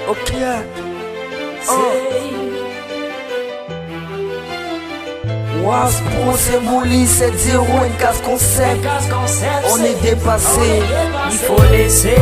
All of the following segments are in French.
Ok. Was Pro, c'est Mouli, 7-0, une casse concept. On est dépassé. Il faut laisser,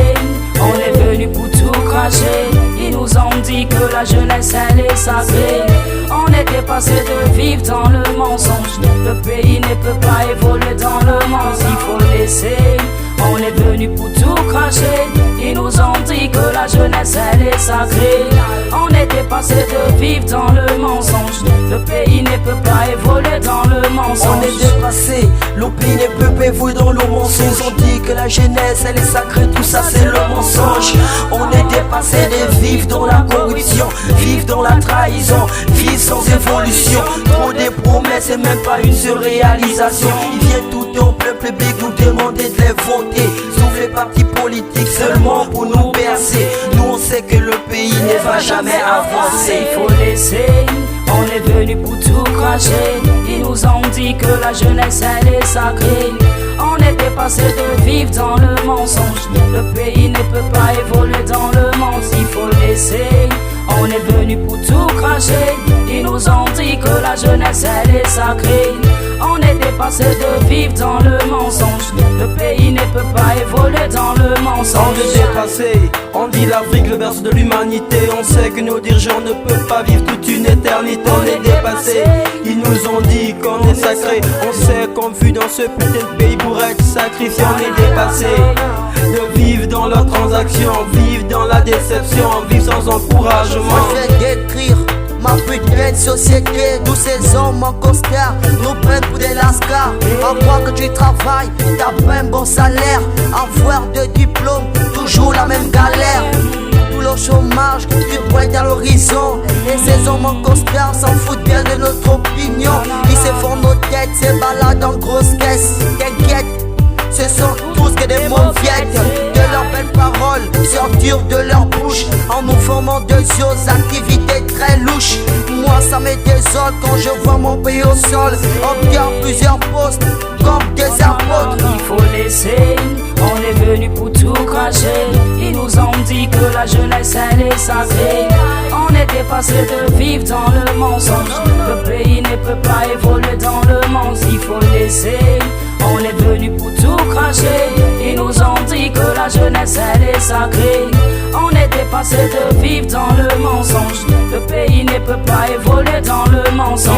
on est venu pour tout cracher. Ils nous ont dit que la jeunesse elle est sacrée. On est dépassé de vivre dans le mensonge. Le pays ne peut pas évoluer dans le mensonge. Il faut laisser, on est venu pour tout cracher. Ils nous ont dit que la jeunesse elle est sacrée. On est dépassé de vivre dans le mensonge. Le pays ne peut pas évoluer dans le mensonge. On est dépassé, le pays ne peut pas évoluer dans le mensonge. Ils ont dit que la jeunesse elle est sacrée, tout ça c'est le mensonge. On est dépassé de vivre dans la corruption, vivre dans la trahison, vivre sans évolution. Trop de promesses et même pas une seule réalisation. Ils viennent tout en peuple public nous demander de les voter. Sauf les partis politiques seulement pour nous bercer. Nous on sait que le pays ne va jamais avancer. Il faut laisser, on est venu pour tout cracher. Ils nous ont dit que la jeunesse elle est sacrée. On est dépassé de vivre dans le mensonge. Le pays ne peut pas évoluer dans le mensonge. Il faut laisser, on est venu pour tout cracher. Ils nous ont dit que la jeunesse elle est sacrée. On est dépassé de vivre dans le mensonge. Le pays ne peut pas évoluer dans le mensonge. On est dépassé, on dit l'Afrique le berceau de l'humanité. On sait que nos dirigeants ne peuvent pas vivre toute une éternité. On est dépassé, ils nous ont dit qu'on est sacré. On sait qu'on vit dans ce putain de pays pour être sacrifié. On est dépassé de vivre dans leurs transactions, vivre dans la déception, vivre sans encouragement. Moi je vais décrire ma putain de société, tous ces hommes en costard nous prennent pour des lascars. En croit que tu travailles, t'as pas un bon salaire. Avoir de diplôme, toujours la même galère. Tout le chômage, tu pointes à l'horizon. Et ces hommes en costard s'en foutent bien de notre opinion. Ils se font nos têtes, se baladent en grosse caisse. T'inquiète, ce sont tous que des mauviettes. De leurs belles paroles sortir de leur bouche en nous formant de choses, activités très louches. Moi ça me désole quand je vois mon pays au sol. On garde plusieurs postes comme des apôtres. Il faut laisser, on est venu pour tout cracher. Ils nous ont dit que la jeunesse elle est sacrée. On est dépassé de vivre dans le mensonge. Le pays ne peut pas évoluer dans le mensonge. Il faut laisser, on est venu pour tout cracher. Ils nous ont dit que la jeunesse elle est sacrée. On est dépassé de vivre dans le mensonge. Le pays ne peut pas évoluer dans le mensonge.